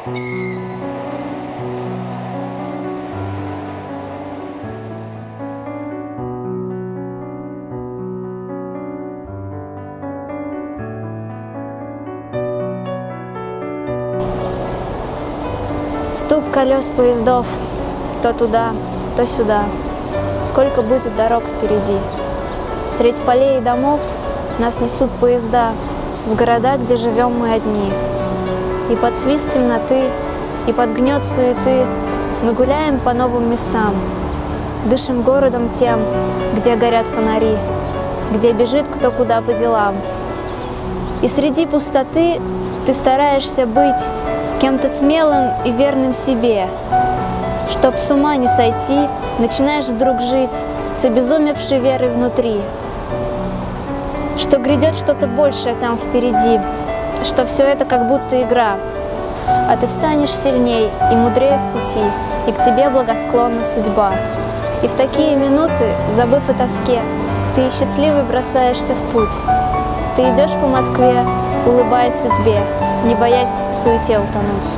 Стук колес поездов то туда, то сюда. Сколько будет дорог впереди. Средь полей и домов нас несут поезда в города, где живем мы одни. И под свист темноты, и под гнет суеты мы гуляем по новым местам, дышим городом тем, где горят фонари, где бежит кто куда по делам. И среди пустоты ты стараешься быть кем-то смелым и верным себе. Чтоб с ума не сойти, начинаешь вдруг жить с обезумевшей верой внутри, что грядет что-то большее там впереди, что все это как будто игра, а ты станешь сильней и мудрее в пути, и к тебе благосклонна судьба. И в такие минуты, забыв о тоске, ты счастливый бросаешься в путь. Ты идешь по Москве, улыбаясь судьбе, не боясь в суете утонуть.